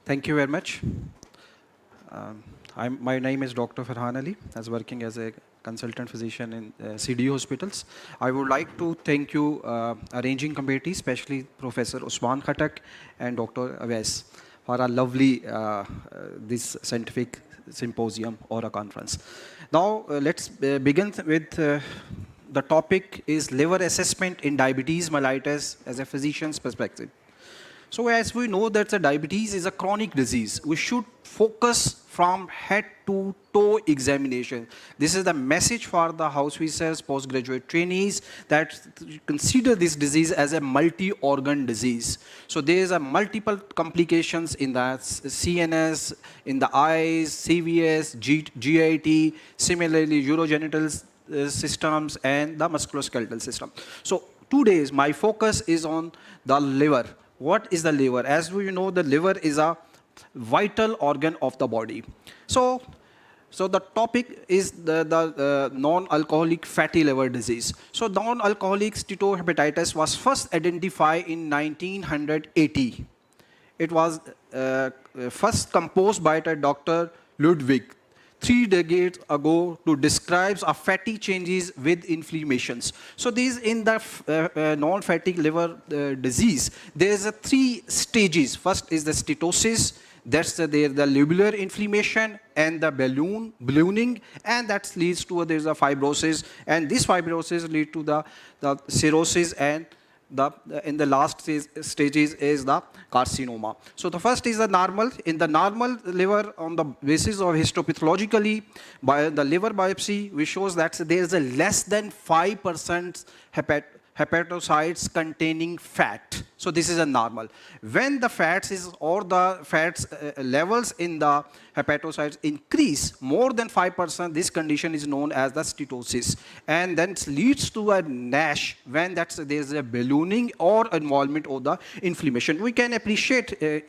Thank you very much. My name is Dr. Farhan Ali. I was working as a consultant physician in CD hospitals. I would like to thank you, arranging committee, especially Professor Usman Khatak and Dr. Awais, for a lovely this scientific symposium or a conference. Now, let's begin with the topic is liver assessment in diabetes mellitus as a physician's perspective. So as we know that the diabetes is a chronic disease, we should focus from head to toe examination. This is the message for the house visitors, postgraduate trainees, that consider this disease as a multi-organ disease. So there is a multiple complications in the CNS, in the eyes, CVS, GIT, similarly urogenital systems and the musculoskeletal system. So today my focus is on the liver. What is the liver? As we know, the liver is a vital organ of the body. So the topic is the non-alcoholic fatty liver disease. So non-alcoholic steatohepatitis was first identified in 1980. It was first composed by Dr. Ludwig 3 decades ago to describe a fatty changes with inflammations. So these in the non-fatty liver disease, there is a 3 stages. First is the steatosis, that's the lobular inflammation and the ballooning, and that leads to there's a fibrosis, and this fibrosis lead to the cirrhosis, and in the last stages is the carcinoma. So the first is the normal. In the normal liver, on the basis of histopathologically, by the liver biopsy, which shows that there is a less than 5% hepatocytes containing fat. So this is a normal. When the fats is or the fats levels in the hepatocytes increase more than 5%, this condition is known as the steatosis, and then it leads to a NASH when there is a ballooning or involvement of the inflammation. We can appreciate.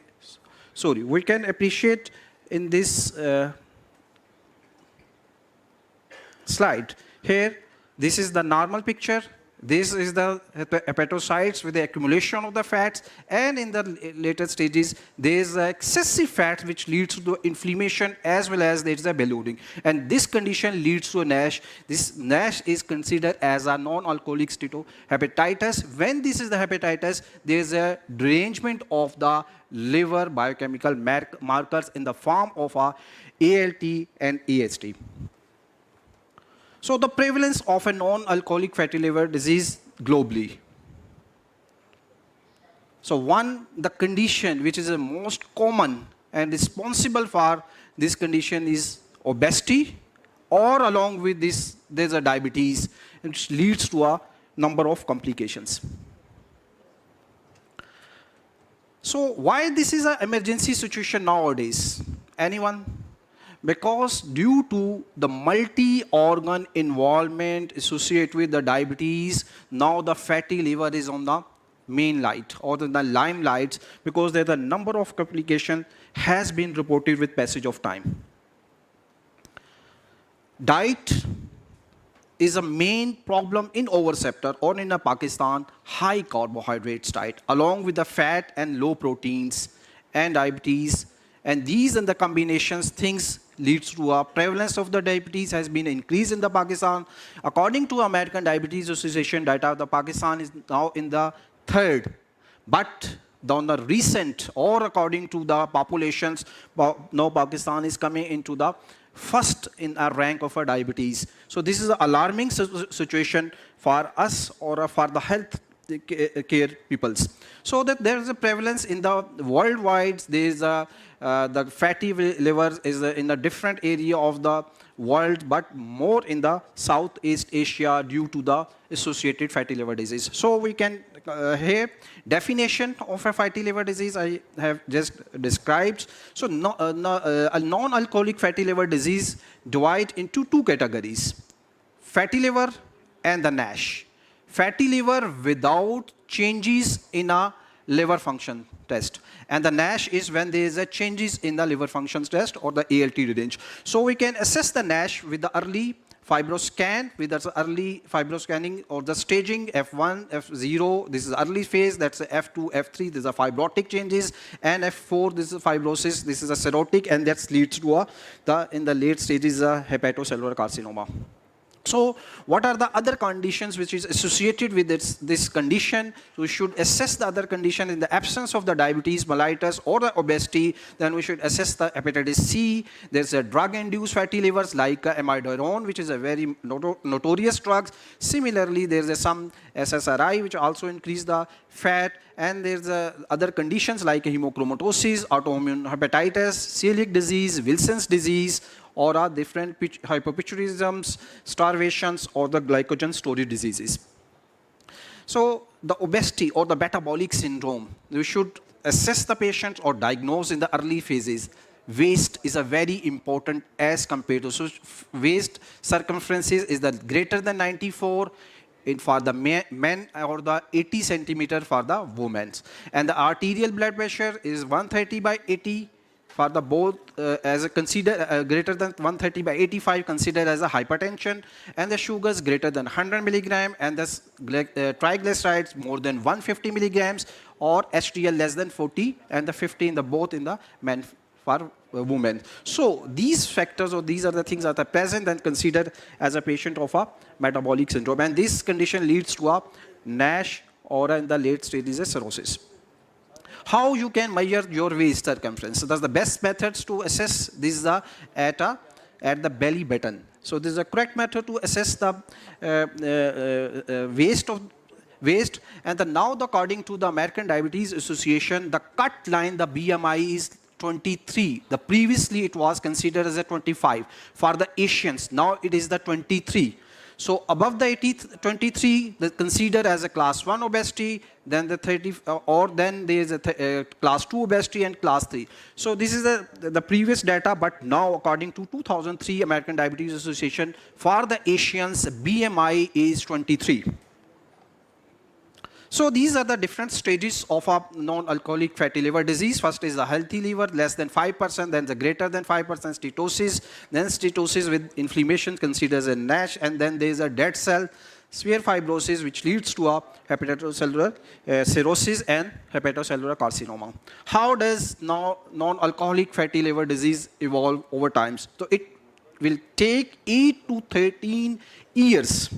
We can appreciate in this slide here. This is the normal picture. This is the hepatocytes with the accumulation of the fats, and in the later stages, there is excessive fat which leads to inflammation as well as there is a ballooning. And this condition leads to a NASH. This NASH is considered as a non-alcoholic steatohepatitis. When this is the hepatitis, there is a derangement of the liver biochemical markers in the form of a ALT and AST. So the prevalence of a non-alcoholic fatty liver disease globally. So the condition which is the most common and responsible for this condition is obesity, or along with this there's a diabetes, which leads to a number of complications. So why this is an emergency situation nowadays? Anyone? Because due to the multi-organ involvement associated with the diabetes, now the fatty liver is on the main light or the limelight, because there are a number of complications has been reported with passage of time. Diet is a main problem in our sector or in Pakistan, high carbohydrates diet, along with the fat and low proteins and diabetes. And these and the combinations things leads to a prevalence of the diabetes has been increased in the Pakistan. According to American Diabetes Association data, the Pakistan is now in the 3rd. But on the recent, or according to the populations, now Pakistan is coming into the 1st in a rank of a diabetes. So this is an alarming situation for us or for the health care peoples. So that there is a prevalence in the worldwide. There is the fatty liver is in a different area of the world, but more in the Southeast Asia due to the associated fatty liver disease. So we can here definition of a fatty liver disease I have just described. So a non-alcoholic fatty liver disease divide into 2 categories: fatty liver and the NASH. Fatty liver without changes in a liver function test, and the NASH is when there is a changes in the liver functions test or the ALT range. So we can assess the NASH with the early fibroscan with that's early fibroscanning or the staging F1, F0, this is early phase, that's F2, F3, these are fibrotic changes, and F4, this is fibrosis, this is a cirrhotic, and that leads to in the late stages hepatocellular carcinoma. So what are the other conditions which is associated with this condition? We should assess the other condition in the absence of the diabetes mellitus or the obesity. Then we should assess the hepatitis C. There's a drug-induced fatty livers like amiodarone, which is a very notorious drug. Similarly, there's some SSRI which also increase the fat. And there's other conditions like hemochromatosis, autoimmune hepatitis, celiac disease, Wilson's disease, or are different hypopituitarisms, starvations, or the glycogen storage diseases. So the obesity or the metabolic syndrome, we should assess the patient or diagnose in the early phases. Waist is a very important as compared to, so waist circumferences is the greater than 94 for the men or the 80 centimeter for the women. And the arterial blood pressure is 130/80 for the both as a consider greater than 130/85 considered as a hypertension, and the sugars greater than 100 milligram, and the triglycerides more than 150 milligrams, or HDL less than 40, and the 50 in the both in the men for women. So these factors or these are the things that are present and considered as a patient of a metabolic syndrome, and this condition leads to a NASH or in the late stages of cirrhosis. How you can measure your waist circumference? So that's the best methods to assess. This is at the belly button. So this is a correct method to assess the waist. And now according to the American Diabetes Association, the cut line, the BMI is 23. The previously it was considered as a 25 for the Asians. Now it is the 23. So above the 23, they consider as a class 1 obesity, then the 30, or then there is a class 2 obesity and class 3. So this is the previous data, but now according to 2003 American Diabetes Association, for the Asians, BMI is 23. So these are the different stages of a non-alcoholic fatty liver disease. First is the healthy liver, less than 5%, then the greater than 5% steatosis, then steatosis with inflammation considered as a NASH, and then there is a dead cell, severe fibrosis, which leads to a hepatocellular cirrhosis and hepatocellular carcinoma. How does now non-alcoholic fatty liver disease evolve over time? So it will take 8 to 13 years.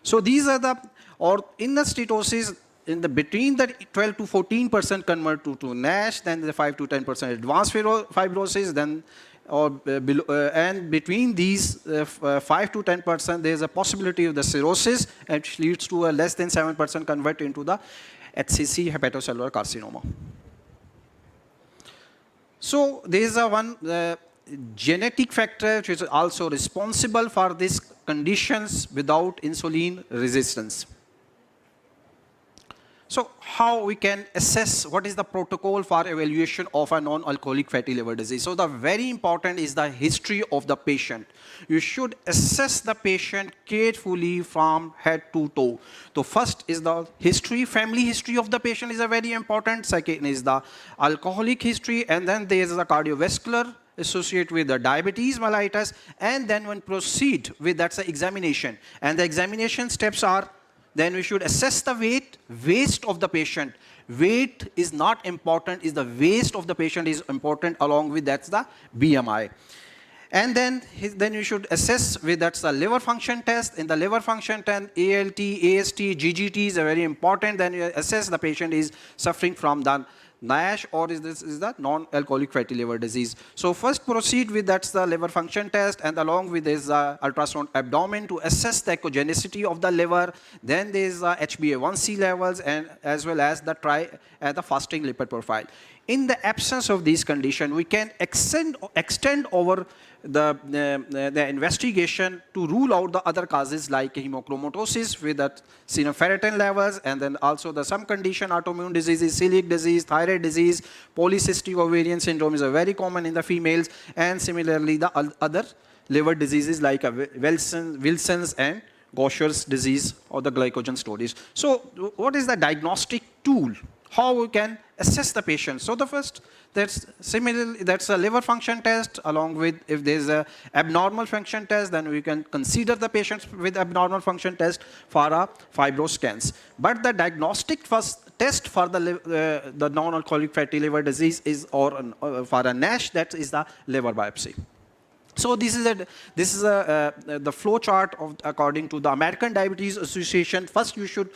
So these are the, or in the steatosis, in the between the 12 to 14% convert to NASH, then the 5 to 10% advanced fibrosis, then or below, and between these 5 to 10%, there is a possibility of the cirrhosis, which leads to a less than 7% convert into the HCC, hepatocellular carcinoma. So there is a one genetic factor which is also responsible for these conditions without insulin resistance. So how we can assess what is the protocol for evaluation of a non-alcoholic fatty liver disease? So the very important is the history of the patient. You should assess the patient carefully from head to toe. So first is the history, family history of the patient is a very important. Second is the alcoholic history, and then there is the cardiovascular associated with the diabetes mellitus, and then when proceed with that's the examination. And the examination steps are, then we should assess the waist of the patient. Weight is not important, is the waist of the patient is important, along with that's the BMI. And then you should assess with that's the liver function test. In the liver function test, ALT, AST, GGT is very important. Then you assess the patient is suffering from the NASH or is the non-alcoholic fatty liver disease. So first proceed with that's the liver function test, and along with this ultrasound abdomen to assess the echogenicity of the liver. Then there is HbA1c levels, and as well as the fasting lipid profile. In the absence of these conditions, we can extend over the investigation to rule out the other causes like hemochromatosis with the serum ferritin levels, and then also the some condition, autoimmune diseases, celiac disease, thyroid disease, polycystic ovarian syndrome is a very common in the females, and similarly the other liver diseases like Wilson's and Gaucher's disease or the glycogen storage. So what is the diagnostic tool? How we can assess the patient? So the first That's similarly, that's a liver function test, along with if there's a abnormal function test, then we can consider the patients with abnormal function test for a fibroscans. But the diagnostic first test for the non-alcoholic fatty liver disease is, or for a NASH, that is the liver biopsy. So this is the flow chart of according to the American Diabetes Association. First you should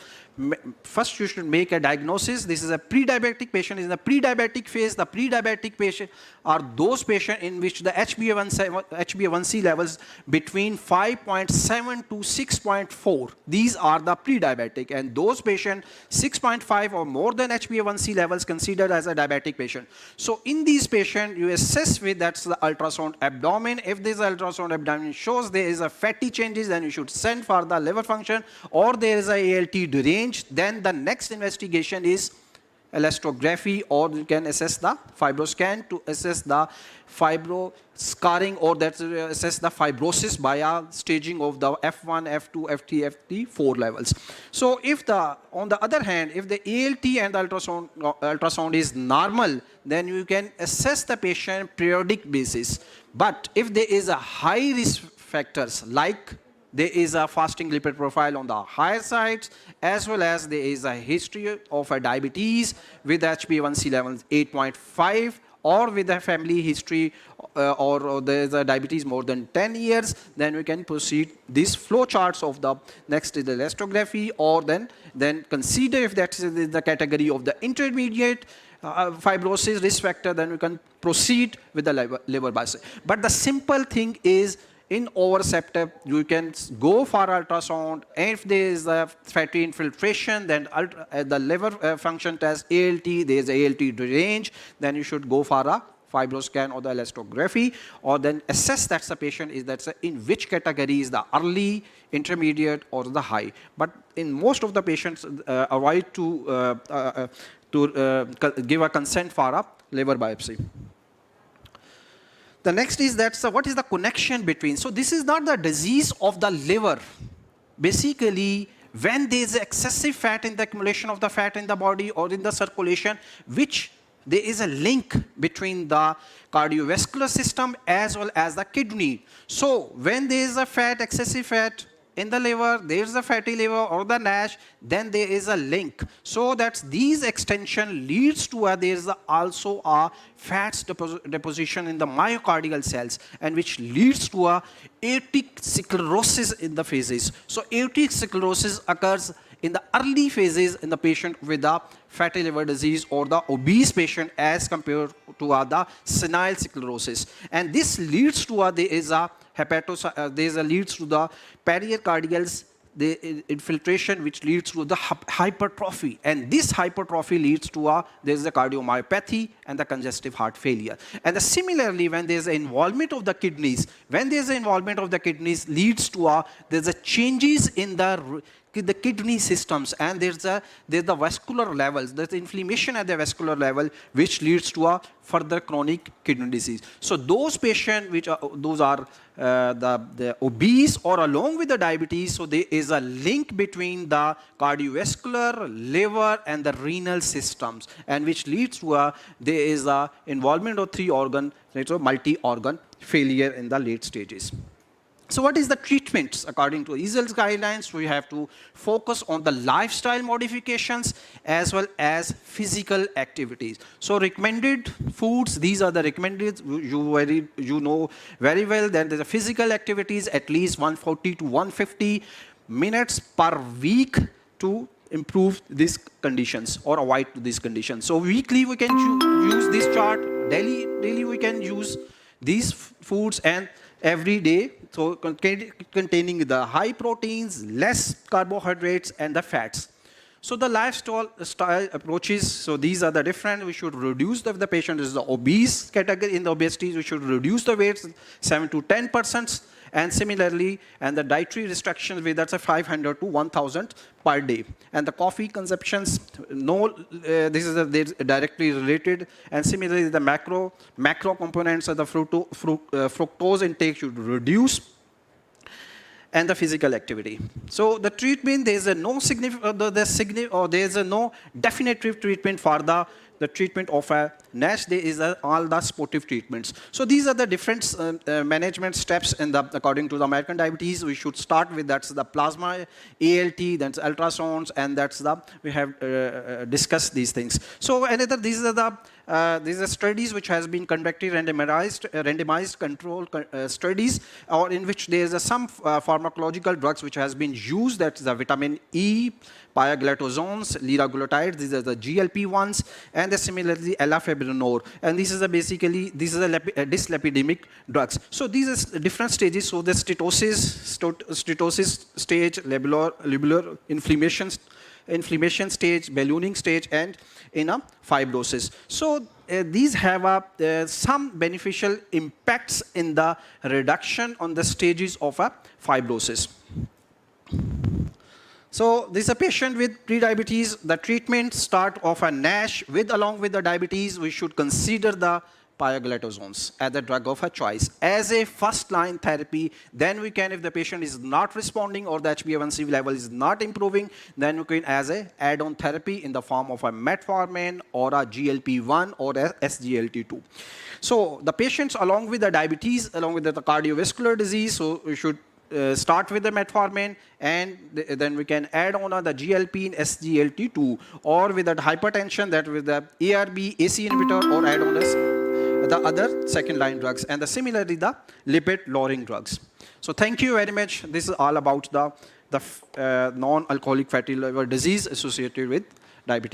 make a diagnosis. This is a pre-diabetic patient. In the pre-diabetic phase, the pre-diabetic patient are those patients in which the HbA1c levels between 5.7 to 6.4. These are the pre-diabetic, and those patients 6.5 or more than HbA1c levels considered as a diabetic patient. So in these patients, you assess with that's the ultrasound abdomen. If this ultrasound abdomen shows there is a fatty changes, then you should send for the liver function, or there is a ALT deranged. Then the next investigation is elastography, or you can assess the fibroscan to assess the fibro scarring, or that assess the fibrosis by a staging of the F1, F2, F3, F4 levels. So if on the other hand, if the ALT and the ultrasound is normal, then you can assess the patient periodic basis. But if there is a high risk factors, like there is a fasting lipid profile on the higher side, as well as there is a history of a diabetes with HbA1c levels 8.5, or with a family history, or there is a diabetes more than 10 years, then we can proceed these flow charts of the next is the elastography, or then consider if that is the category of the intermediate fibrosis risk factor, then we can proceed with the liver biopsy. But the simple thing is, in overceptive, you can go for ultrasound. If there is a fatty infiltration, then the liver function test, ALT, there is a ALT range, then you should go for a fibroscan or the elastography, or then assess that the patient is in which category is the early, intermediate, or the high. But in most of the patients, avoid to give a consent for a liver biopsy. The next is what is the connection between? So this is not the disease of the liver. Basically, when there is excessive fat in the accumulation of the fat in the body or in the circulation, which there is a link between the cardiovascular system as well as the kidney. So when there is a fat, excessive fat in the liver, there is a fatty liver or the NASH, then there is a link. So that these extension leads to there is also a fats deposition in the myocardial cells, and which leads to a aortic sclerosis in the phases. So aortic sclerosis occurs in the early phases in the patient with the fatty liver disease or the obese patient as compared to the senile sclerosis. And this leads to leads to the pericardial infiltration, which leads to the hypertrophy, and this hypertrophy leads to there is a cardiomyopathy and the congestive heart failure. And similarly, when there is involvement of the kidneys, leads to there's a changes in the kidney systems, and there's the vascular levels, there's inflammation at the vascular level, which leads to a further chronic kidney disease. So those patients which are the obese or along with the diabetes, so there is a link between the cardiovascular, liver, and the renal systems, and which leads to there is a involvement of multi-organ failure in the late stages. So what is the treatments? According to EASL's guidelines, we have to focus on the lifestyle modifications as well as physical activities. So recommended foods, these are the recommended, you know very well. Then there's a physical activities, at least 140 to 150 minutes per week to improve these conditions or avoid these conditions. So weekly we can use this chart, daily we can use these foods, and every day, so containing the high proteins, less carbohydrates, and the fats. So the lifestyle approaches, so these are the different. We should reduce the patient is the obese category. In the obesity, we should reduce the weights 7 to 10%, and similarly, and the dietary restrictions with that's a 500 to 1,000 per day. And the coffee consumptions, this is directly related. And similarly, the macro components of the fructose intake should reduce, and the physical activity. So the treatment, there is no definitive treatment for the treatment of NASH, there is all the supportive treatments. So these are the different management steps in the, according to the American Diabetes. We should start with, that's the plasma, ALT, that's ultrasounds, and that's the, we have discussed these things. So another, these are studies which has been conducted, randomized control studies, or in which there is some pharmacological drugs which has been used, that's the vitamin E, pioglitazones, liraglutides, these are the GLP-1s, and similarly elafibranor. And this is basically, these are dyslipidemic drugs. So these are different stages. So the steatosis stage, lobular inflammation stage, ballooning stage, and in a fibrosis. So these have some beneficial impacts in the reduction on the stages of a fibrosis. So this is a patient with prediabetes. The treatment start of a NASH along with the diabetes. We should consider the pioglitazones as the drug of a choice as a first-line therapy. Then we can, if the patient is not responding or the HbA1c level is not improving, then we can as a add-on therapy in the form of a metformin or a GLP-1 or a SGLT2. So the patients along with the diabetes, along with the cardiovascular disease, so we should start with the metformin, and then we can add on the GLP and SGLT2, or with the hypertension, that with the ARB, AC inhibitor, or add on the other second-line drugs, and similarly the lipid-lowering drugs. So thank you very much. This is all about the non-alcoholic fatty liver disease associated with diabetes.